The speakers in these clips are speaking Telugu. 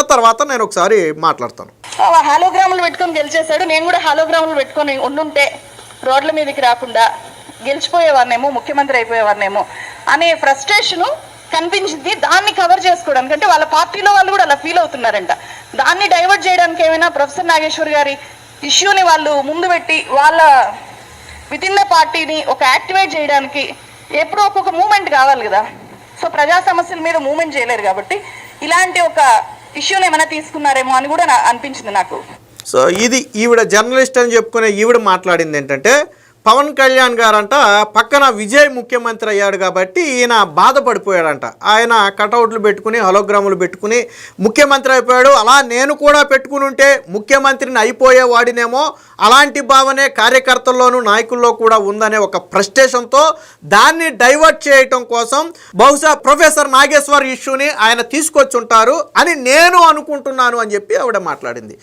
విన్న తర్వాత నేను ఒకసారి మాట్లాడతాను. హాలోగ్రాములు పెట్టుకొని గెలిచేశాడు, నేను కూడా హాలోగ్రాములు పెట్టుకొని ఉండుంటే రోడ్ల మీదకి రాకుండా గెలిచిపోయేవాడినేమో, ముఖ్యమంత్రి అయిపోయేవాడినేమో అనే ఫ్రస్ట్రేషను కనిపించింది. దాన్ని కవర్ చేసుకోవడానికి, అంటే వాళ్ళ పార్టీలో వాళ్ళు కూడా అలా ఫీల్ అవుతున్నారంట, దాన్ని డైవర్ట్ చేయడానికి ఏమైనా ప్రొఫెసర్ నాగేశ్వర్ గారి ఇష్యూని వాళ్ళు ముందు పెట్టి వాళ్ళ వితిన్ ద పార్టీని ఒక యాక్టివేట్ చేయడానికి ఎప్పుడో ఒక్కొక్క మూమెంట్ కావాలి కదా. సో ప్రజా సమస్యల మీద మూమెంట్ చేయలేరు కాబట్టి ఇలాంటి ఒక ఇష్యూని ఏమైనా తీసుకున్నారేమో అని కూడా అనిపించింది నాకు. సో ఇది ఈవిడ జర్నలిస్ట్ అని చెప్పుకునే ఈవిడ మాట్లాడింది ఏంటంటే, పవన్ కళ్యాణ్ గారంట పక్కన విజయ్ ముఖ్యమంత్రి అయ్యాడు కాబట్టి ఈయన బాధపడిపోయాడంట. ఆయన కటౌట్లు పెట్టుకుని హలోగ్రాములు పెట్టుకుని ముఖ్యమంత్రి అయిపోయాడు, అలా నేను కూడా పెట్టుకుని ఉంటే ముఖ్యమంత్రిని అయిపోయేవాడినేమో, అలాంటి భావనే కార్యకర్తల్లోనూ నాయకుల్లో కూడా ఉందనే ఒక ఫ్రస్ట్రేషన్తో దాన్ని డైవర్ట్ చేయటం కోసం బహుశా ప్రొఫెసర్ నాగేశ్వర్ ఇష్యూని ఆయన తీసుకొచ్చి ఉంటారు అని నేను అనుకుంటున్నాను అని చెప్పి ఆవిడ మాట్లాడింది.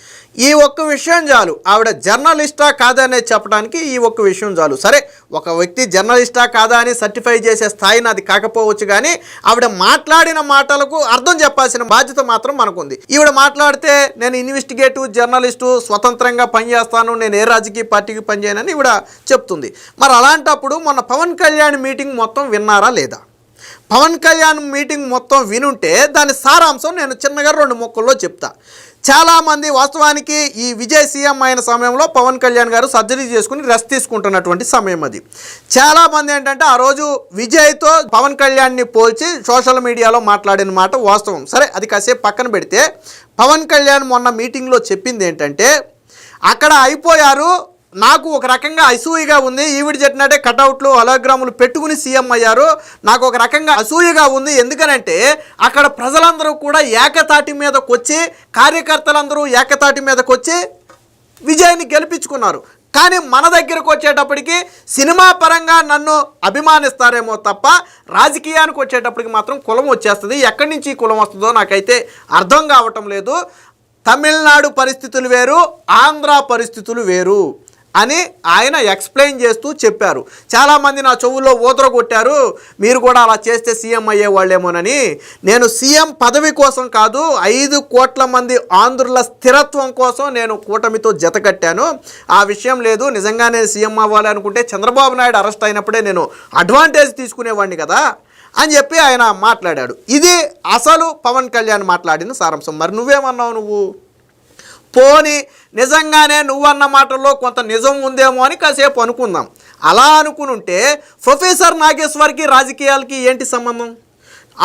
ఈ ఒక్క విషయం చాలు, ఆవిడ జర్నలిస్టా కాదా అనేది చెప్పడానికి ఈ ఒక్క విషయం చాలు. సరే, ఒక వ్యక్తి జర్నలిస్టా కాదా అని సర్టిఫై చేసే స్థాయి నాది కాకపోవచ్చు, కానీ ఆవిడ మాట్లాడిన మాటలకు అర్థం చెప్పాల్సిన బాధ్యత మాత్రం మనకుంది. ఈవిడ మాట్లాడితే నేను ఇన్వెస్టిగేటివ్ జర్నలిస్టు, స్వతంత్రంగా పనిచేస్తాను, నేను ఏ రాజకీయ పార్టీకి పనిచేయనని ఈవిడ చెప్తుంది. మరి అలాంటప్పుడు మొన్న పవన్ కళ్యాణ్ మీటింగ్ మొత్తం విన్నారా లేదా? పవన్ కళ్యాణ్ మీటింగ్ మొత్తం వినుంటే దాని సారాంశం నేను చిన్నగా 2 ముక్కల్లో చెప్తా. చాలామంది వాస్తవానికి ఈ విజయ్ సీఎం అయిన సమయంలో పవన్ కళ్యాణ్ గారు సర్జరీ చేసుకుని రెస్ట్ తీసుకుంటున్నటువంటి సమయం అది. చాలామంది ఏంటంటే ఆ రోజు విజయ్తో పవన్ కళ్యాణ్ని పోల్చి సోషల్ మీడియాలో మాట్లాడిన మాట వాస్తవం. సరే, అది కాసేపు పక్కన పెడితే పవన్ కళ్యాణ్ మొన్న మీటింగ్లో చెప్పింది ఏంటంటే, అక్కడ అయిపోయారు, నాకు ఒక రకంగా అసూయగా ఉంది, ఈవిడ చెప్పినట్టే కటౌట్లు హలోగ్రాములు పెట్టుకుని సీఎం అయ్యారు, నాకు ఒక రకంగా అసూయగా ఉంది. ఎందుకనంటే అక్కడ ప్రజలందరూ కూడా ఏకతాటి మీదకి వచ్చి, కార్యకర్తలందరూ ఏకతాటి మీదకి వచ్చి విజయ్ని గెలిపించుకున్నారు. కానీ మన దగ్గరకు వచ్చేటప్పటికి సినిమా పరంగా నన్ను అభిమానిస్తారేమో తప్ప రాజకీయానికి వచ్చేటప్పటికి మాత్రం కులం వచ్చేస్తుంది. ఎక్కడి నుంచి ఈ కులం వస్తుందో నాకైతే అర్థం కావటం లేదు. తమిళనాడు పరిస్థితులు వేరు, ఆంధ్ర పరిస్థితులు వేరు అని ఆయన ఎక్స్ప్లెయిన్ చేస్తూ చెప్పారు. చాలామంది నా చెవుల్లో ఊదర కొట్టారు, మీరు కూడా అలా చేస్తే సీఎం అయ్యేవాళ్ళేమోనని. నేను సీఎం పదవి కోసం కాదు, 5 కోట్ల మంది ఆంధ్రుల స్థిరత్వం కోసం నేను కూటమితో జతకట్టాను. ఆ విషయం లేదు, నిజంగా నేను సీఎం అవ్వాలి అనుకుంటే చంద్రబాబు నాయుడు అరెస్ట్ అయినప్పుడే నేను అడ్వాంటేజ్ తీసుకునేవాడిని కదా అని చెప్పి ఆయన మాట్లాడాడు. ఇది అసలు పవన్ కళ్యాణ్ మాట్లాడిన సారాంశం. మరి నువ్వేమన్నావు? నువ్వు పోని నిజంగానే నువ్వన్న మాటల్లో కొంత నిజం ఉందేమో అని కాసేపు అనుకుందాం. అలా అనుకునుంటే ప్రొఫెసర్ నాగేశ్వర్కి రాజకీయాలకి ఏంటి సంబంధం?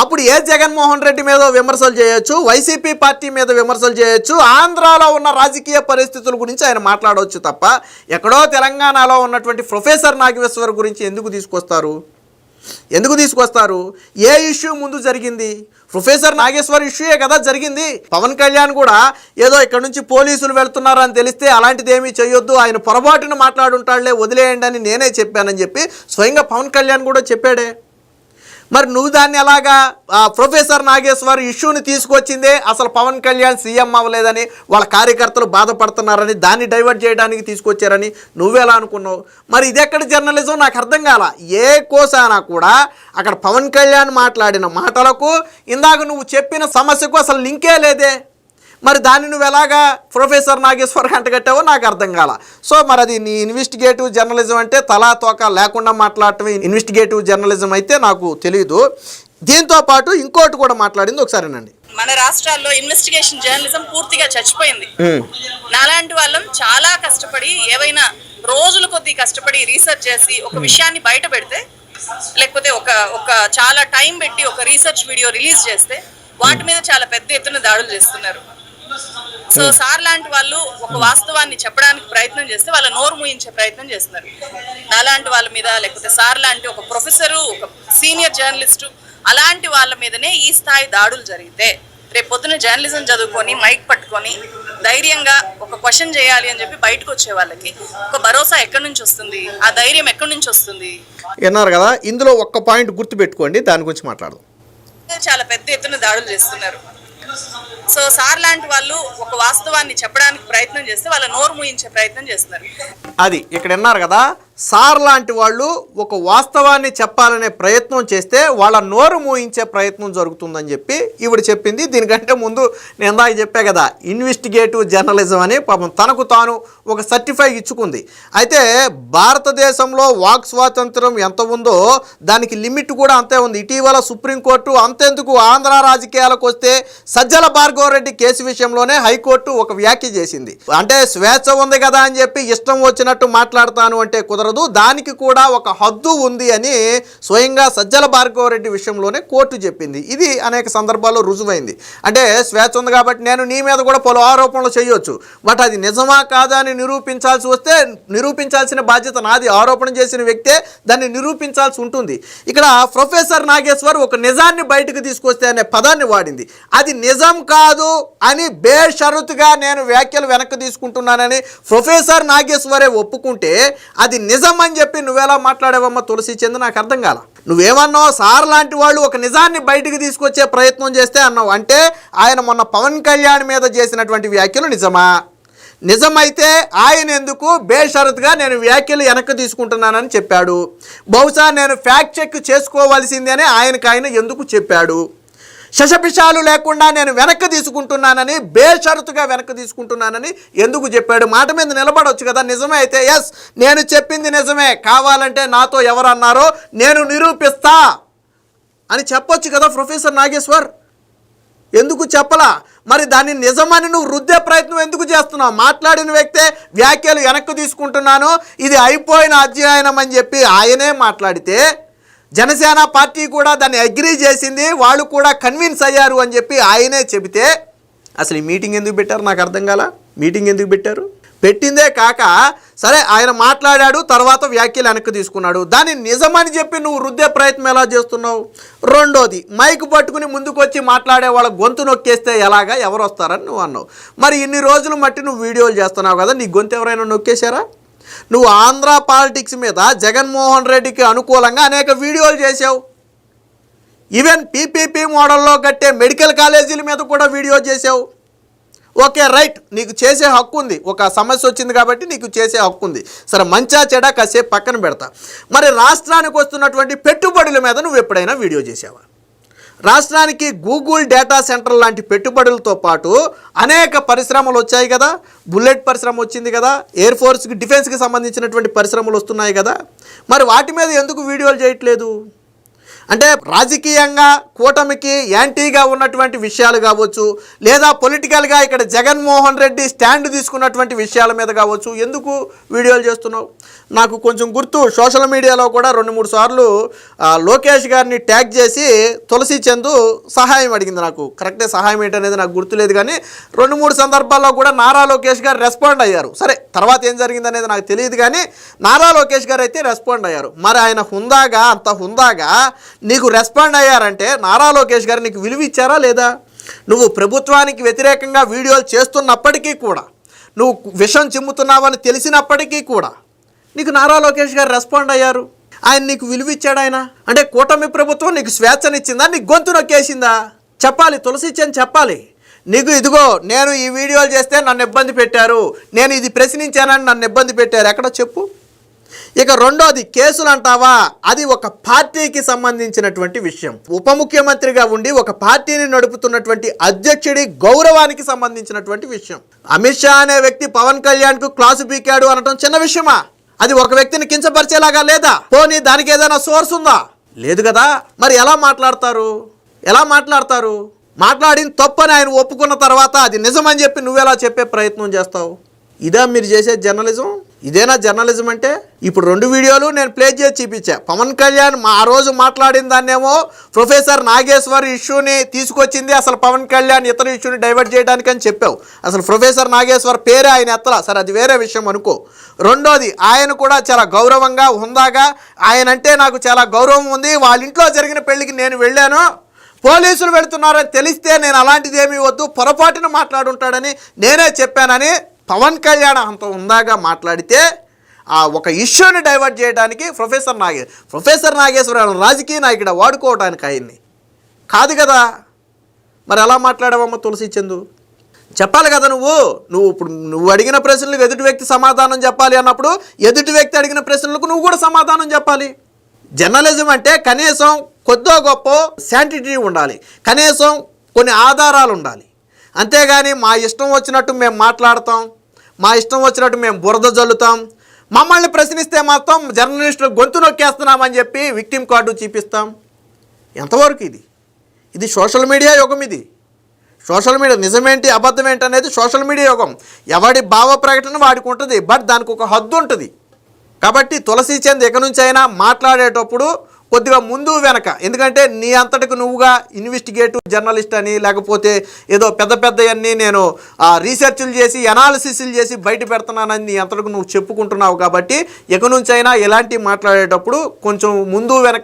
అప్పుడు ఏ జగన్మోహన్ రెడ్డి మీద విమర్శలు చేయొచ్చు, వైసీపీ పార్టీ మీద విమర్శలు చేయొచ్చు, ఆంధ్రాలో ఉన్న రాజకీయ పరిస్థితుల గురించి ఆయన మాట్లాడవచ్చు తప్ప ఎక్కడో తెలంగాణలో ఉన్నటువంటి ప్రొఫెసర్ నాగేశ్వర్ గురించి ఎందుకు తీసుకొస్తారు? ఏ ఇష్యూ ముందు జరిగింది? ప్రొఫెసర్ నాగేశ్వర్ ఇష్యూయే కదా జరిగింది. పవన్ కళ్యాణ్ కూడా ఏదో ఇక్కడ నుంచి పోలీసులు వెళ్తున్నారని తెలిస్తే అలాంటిది ఏమీ చేయొద్దు, ఆయన పొరపాటున మాట్లాడుంటాడులే, వదిలేయండి అని నేనే చెప్పానని చెప్పి స్వయంగా పవన్ కళ్యాణ్ కూడా చెప్పాడే. మరి నువ్వు దాన్ని ఎలాగా ప్రొఫెసర్ నాగేశ్వర్ ఇష్యూని తీసుకొచ్చిందే అసలు పవన్ కళ్యాణ్ సీఎం అవ్వలేదని, వాళ్ళ కార్యకర్తలు బాధపడుతున్నారని, దాన్ని డైవర్ట్ చేయడానికి తీసుకొచ్చారని నువ్వెలా అనుకున్నావు? మరి ఇది ఎక్కడ జర్నలిజం నాకు అర్థం కాల. ఏ కోసానా కూడా అక్కడ పవన్ కళ్యాణ్ మాట్లాడిన మాటలకు ఇందాక నువ్వు చెప్పిన సమస్యకు అసలు లింకే లేదే. మరి దాన్ని నువ్వు ఎలాగా ప్రొఫెసర్ నాగేశ్వర్ అంటగట్టావో నాకు అర్థం కాల. సో మరి అది నీ ఇన్వెస్టిగేటివ్ జర్నలిజం అంటే తలా తోక లేకుండా మాట్లాడటమే ఇన్వెస్టిగేటివ్ జర్నలిజం అయితే నాకు తెలియదు. దీంతో పాటు ఇంకోటి కూడా మాట్లాడింది, ఒకసారినండి. మన రాష్ట్రాల్లో ఇన్వెస్టిగేషన్ జర్నలిజం పూర్తిగా చచ్చిపోయింది. నాలాంటి వాళ్ళం చాలా కష్టపడి, ఏవైనా రోజుల కొద్దీ కష్టపడి రీసెర్చ్ చేసి ఒక విషయాన్ని బయట పెడితే, లేకపోతే ఒక చాలా టైం పెట్టి ఒక రీసెర్చ్ వీడియో రిలీజ్ చేస్తే వాటి మీద చాలా పెద్ద ఎత్తున దాడులు చేస్తున్నారు. సో సార్ లాంటి వాళ్ళు ఒక వాస్తవాన్ని చెప్పడానికి ప్రయత్నం చేస్తే వాళ్ళ నోరు మూయించే ప్రయత్నం చేస్తున్నారు. నాలాంటి వాళ్ళ మీద, లేకపోతే సార్ లాంటి ఒక ప్రొఫెసరు, ఒక సీనియర్ జర్నలిస్టు, అలాంటి వాళ్ళ మీదనే ఈ స్థాయి దాడులు జరిగితే రేపు పొద్దున జర్నలిజం చదువుకొని మైక్ పట్టుకొని ధైర్యంగా ఒక క్వశ్చన్ చేయాలి అని చెప్పి బయటకు వచ్చే వాళ్ళకి ఒక భరోసా ఎక్కడి నుంచి వస్తుంది? ఆ ధైర్యం ఎక్కడి నుంచి వస్తుంది? విన్నారు కదా, ఇందులో ఒక్క పాయింట్ గుర్తుపెట్టుకోండి, దాని గురించి మాట్లాడదాం. చాలా పెద్ద ఎత్తున దాడులు చేస్తున్నారు. సో సార్ లాంటి వాళ్ళు ఒక వాస్తవాన్ని చెప్పడానికి ప్రయత్నం చేస్తే వాళ్ళ నోరు మూయించే ప్రయత్నం చేస్తున్నారు. అది ఇక్కడ విన్నారు కదా, సార్ లాంటి వాళ్ళు ఒక వాస్తవాన్ని చెప్పాలనే ప్రయత్నం చేస్తే వాళ్ళ నోరు మూయించే ప్రయత్నం జరుగుతుందని చెప్పి ఈవిడ చెప్పింది. దీనికంటే ముందు నేను ఇందాక చెప్పా కదా, ఇన్వెస్టిగేటివ్ జర్నలిజం అని పాపం తనకు తాను ఒక సర్టిఫై ఇచ్చుకుంది. అయితే భారతదేశంలో వాక్ స్వాతంత్రం ఎంత ఉందో దానికి లిమిట్ కూడా అంతే ఉంది. ఇటీవల సుప్రీంకోర్టు అంతెందుకు ఆంధ్ర రాజకీయాలకు వస్తే సజ్జల భార్గవరెడ్డి కేసు విషయంలోనే హైకోర్టు ఒక వ్యాఖ్య చేసింది. అంటే స్వేచ్ఛ ఉంది కదా అని చెప్పి ఇష్టం వచ్చినట్టు మాట్లాడతాను అంటే కుదరదు, దానికి కూడా ఒక హద్దు ఉంది అని స్వయంగా సజ్జల భార్గవరెడ్డి విషయంలోనే కోర్టు చెప్పింది. ఇది అనేక సందర్భాల్లో రుజువైంది. అంటే స్వేచ్ఛ ఉంది కాబట్టి నేను నీ మీద కూడా పలు ఆరోపణలు చేయొచ్చు, బట్ అది నిజమా కాదా అని నిరూపించాల్సి వస్తే నిరూపించాల్సిన బాధ్యత నాది. ఆరోపణ చేసిన వ్యక్తే దాన్ని నిరూపించాల్సి ఉంటుంది. ఇక్కడ ప్రొఫెసర్ నాగేశ్వర్ ఒక నిజాన్ని బయటకు తీసుకొస్తే అనే పదాన్ని వాడింది. అది నిజం కాదు అని బేషరతుగా నేను వ్యాఖ్యలు వెనక్కి తీసుకుంటున్నానని ప్రొఫెసర్ నాగేశ్వరే ఒప్పుకుంటే అది నిజం అని చెప్పి నువ్వెలా మాట్లాడేవమ్మా తులసి చంద్? నాకు అర్థం కాల. నువ్వేమన్నావు, సార్ లాంటి వాళ్ళు ఒక నిజాన్ని బయటికి తీసుకొచ్చే ప్రయత్నం చేస్తే అన్నావు. అంటే ఆయన మొన్న పవన్ కళ్యాణ్ మీద చేసినటువంటి వ్యాఖ్యలు నిజమా? నిజమైతే ఆయన ఎందుకు బేషరతుగా నేను వ్యాఖ్యలు వెనక్కి తీసుకుంటున్నానని చెప్పాడు? బహుశా నేను ఫ్యాక్ట్ చెక్ చేసుకోవాల్సింది అని ఆయన ఎందుకు చెప్పాడు? శశపిషాలు లేకుండా నేను వెనక్కి తీసుకుంటున్నానని, బేషరతుగా వెనక్కి తీసుకుంటున్నానని ఎందుకు చెప్పాడు? మాట మీద నిలబడవచ్చు కదా. నిజమే అయితే ఎస్ నేను చెప్పింది నిజమే, కావాలంటే నాతో ఎవరన్నారో నేను నిరూపిస్తా అని చెప్పొచ్చు కదా ప్రొఫెసర్ నాగేశ్వర్. ఎందుకు చెప్పలా? మరి దాన్ని నిజమని నువ్వు రుద్దే ప్రయత్నం ఎందుకు చేస్తున్నావు? మాట్లాడిన వ్యక్తే వ్యాఖ్యలు వెనక్కి తీసుకుంటున్నాను, ఇది అయిపోయిన అధ్యయనం అని చెప్పి ఆయనే మాట్లాడితే, జనసేన పార్టీ కూడా దాన్ని అగ్రీ చేసింది, వాళ్ళు కూడా కన్విన్స్ అయ్యారు అని చెప్పి ఆయనే చెబితే అసలు ఈ మీటింగ్ ఎందుకు పెట్టారు? నాకు అర్థం కాల. మీటింగ్ ఎందుకు పెట్టారు? పెట్టిందే కాక సరే ఆయన మాట్లాడాడు, తర్వాత వ్యాఖ్యలు వెనక్కి తీసుకున్నాడు, దాన్ని నిజమని చెప్పి నువ్వు రుద్దే ప్రయత్నం ఎలా చేస్తున్నావు? రెండోది, మైక్ పట్టుకుని ముందుకు వచ్చి మాట్లాడే వాళ్ళ గొంతు నొక్కేస్తే ఎలాగా, ఎవరు వస్తారని నువ్వు అన్నావు. మరి ఇన్ని రోజులు మట్టి నువ్వు వీడియోలు చేస్తున్నావు కదా, నీ గొంతు ఎవరైనా నొక్కేశారా? నువ్వు ఆంధ్ర పాలిటిక్స్ మీద జగన్మోహన్ రెడ్డికి అనుకూలంగా అనేక వీడియోలు చేసావు. ఈవెన్ పీపీపీ మోడల్లో కట్టే మెడికల్ కాలేజీల మీద కూడా వీడియో చేసావు. ఓకే రైట్, నీకు చేసే హక్కు ఉంది. ఒక సమస్య వచ్చింది కాబట్టి నీకు చేసే హక్కు ఉంది. సరే, మంచా చెడ కాసేపు పక్కన పెడతా. మరి రాష్ట్రానికి వస్తున్నటువంటి పెట్టుబడుల మీద నువ్వు ఎప్పుడైనా వీడియో చేసావా? రాష్ట్రానికి గూగుల్ డేటా సెంటర్ లాంటి పెట్టుబడులతో పాటు అనేక పరిశ్రమలు వచ్చాయి కదా. బుల్లెట్ పరిశ్రమ వచ్చింది కదా, ఎయిర్ ఫోర్స్కి డిఫెన్స్కి సంబంధించినటువంటి పరిశ్రమలు వస్తున్నాయి కదా. మరి వాటి మీద ఎందుకు వీడియోలు చేయట్లేదు? అంటే రాజకీయంగా కూటమికి యాంటీగా ఉన్నటువంటి విషయాలు కావచ్చు, లేదా పొలిటికల్గా ఇక్కడ జగన్మోహన్ రెడ్డి స్టాండ్ తీసుకున్నటువంటి విషయాల మీద కావచ్చు, ఎందుకు వీడియోలు చేస్తున్నావు? నాకు కొంచెం గుర్తు, సోషల్ మీడియాలో కూడా 2-3 సార్లు లోకేష్ గారిని ట్యాగ్ చేసి తులసి చందు సహాయం అడిగింది. నాకు కరెక్టే సహాయం ఏంటనేది నాకు గుర్తులేదు, కానీ 2-3 సందర్భాల్లో కూడా నారా లోకేష్ గారు రెస్పాండ్ అయ్యారు. సరే, తర్వాత ఏం జరిగిందనేది నాకు తెలియదు, కానీ నారా లోకేష్ గారు అయితే రెస్పాండ్ అయ్యారు. మరి ఆయన హుందాగా, అంత హుందాగా నీకు రెస్పాండ్ అయ్యారంటే నారా లోకేష్ గారు నీకు విలువ ఇచ్చారా లేదా? నువ్వు ప్రభుత్వానికి వ్యతిరేకంగా వీడియోలు చేస్తున్నప్పటికీ కూడా, నువ్వు విషం చిమ్ముతున్నావని తెలిసినప్పటికీ కూడా నీకు నారా లోకేష్ గారు రెస్పాండ్ అయ్యారు. ఆయన నీకు విలువ ఇచ్చాడు. ఆయన అంటే కూటమి ప్రభుత్వం నీకు స్వేచ్ఛనిచ్చిందా, నీకు గొంతు నొక్కేసిందా? చెప్పాలి, తులసి చంద్ చెప్పాలి. నీకు ఇదిగో నేను ఈ వీడియోలు చేస్తే నన్ను ఇబ్బంది పెట్టారు, నేను ఇది ప్రశ్నించానని నన్ను ఇబ్బంది పెట్టారు, ఎక్కడ చెప్పు? ఇక రెండోది, కేసులు అంటావా, అది ఒక పార్టీకి సంబంధించినటువంటి విషయం. ఉప ముఖ్యమంత్రిగా ఉండి ఒక పార్టీని నడుపుతున్నటువంటి అధ్యక్షుడి గౌరవానికి సంబంధించినటువంటి విషయం. అమిత్ షా అనే వ్యక్తి పవన్ కళ్యాణ్కు క్లాసు పీకాడు అనటం చిన్న విషయమా? అది ఒక వ్యక్తిని కించపరిచేలాగా లేదా? పోనీ దానికి ఏదైనా సోర్స్ ఉందా? లేదు కదా. మరి ఎలా మాట్లాడతారు? మాట్లాడిన తప్పని ఆయన ఒప్పుకున్న తర్వాత అది నిజమని చెప్పి నువ్వెలా చెప్పే ప్రయత్నం చేస్తావు? ఇదా మీరు చేసే జర్నలిజం? ఇదేనా జర్నలిజం అంటే? ఇప్పుడు 2 వీడియోలు నేను ప్లే చేసి చూపించా. పవన్ కళ్యాణ్ ఆ రోజు మాట్లాడిన దాన్నేమో ప్రొఫెసర్ నాగేశ్వర్ ఇష్యూని తీసుకొచ్చింది, అసలు పవన్ కళ్యాణ్ ఇతర ఇష్యూని డైవర్ట్ చేయడానికి అని చెప్పావు. అసలు ప్రొఫెసర్ నాగేశ్వర్ పేరే ఆయన ఎత్తలా. సరే, అది వేరే విషయం అనుకో. రెండోది, ఆయన కూడా చాలా గౌరవంగా, హుందాగా, ఆయన అంటే నాకు చాలా గౌరవం ఉంది, వాళ్ళ ఇంట్లో జరిగిన పెళ్లికి నేను వెళ్ళాను, పోలీసులు వెళుతున్నారని తెలిస్తే నేను అలాంటిది ఏమీ వద్దు, పొరపాటున మాట్లాడుంటాడని నేనే చెప్పానని పవన్ కళ్యాణ్ అంత హుందాగా మాట్లాడితే ఆ ఒక ఇష్యూని డైవర్ట్ చేయడానికి ప్రొఫెసర్ నాగేశ్వరరావు రాజకీయ నాయకుడు వాడుకోవడానికి ఆయన్ని కాదు కదా. మరి ఎలా మాట్లాడావమ్మ తులసి చందు? చెప్పాలి కదా నువ్వు ఇప్పుడు నువ్వు అడిగిన ప్రశ్నలకు ఎదుటి వ్యక్తి సమాధానం చెప్పాలి అన్నప్పుడు ఎదుటి వ్యక్తి అడిగిన ప్రశ్నలకు నువ్వు కూడా సమాధానం చెప్పాలి. జర్నలిజం అంటే కనీసం కొద్దో గొప్ప శాంటిటీ ఉండాలి, కనీసం కొన్ని ఆధారాలు ఉండాలి. అంతేగాని మా ఇష్టం వచ్చినట్టు మేము మాట్లాడతాం, మా ఇష్టం వచ్చినట్టు మేము బురద జల్లుతాం, మమ్మల్ని ప్రశ్నిస్తే మాత్రం జర్నలిస్టులు గొంతు నొక్కేస్తున్నామని చెప్పి విక్టిమ్ కార్డు చూపిస్తాం. ఎంతవరకు ఇది సోషల్ మీడియా యుగం. ఇది సోషల్ మీడియా నిజమేంటి అబద్ధం ఏంటి అనేది సోషల్ మీడియా యుగం. ఎవడి భావ ప్రకటన వాడికి ఉంటుంది, బట్ దానికి ఒక హద్దు ఉంటుంది. కాబట్టి తులసి చంద్ ఇక నుంచి అయినా మాట్లాడేటప్పుడు కొద్దిగా ముందు వెనక, ఎందుకంటే నీ అంతటికి నువ్వుగా ఇన్వెస్టిగేటివ్ జర్నలిస్ట్ అని లేకపోతే ఏదో పెద్దవన్నీ నేను రీసెర్చ్లు చేసి అనాలిసిస్లు చేసి బయట పెడుతున్నానని నీ అంతటికి నువ్వు చెప్పుకుంటున్నావు. కాబట్టి ఇక నుంచి అయినా ఎలాంటి మాట్లాడేటప్పుడు కొంచెం ముందు వెనక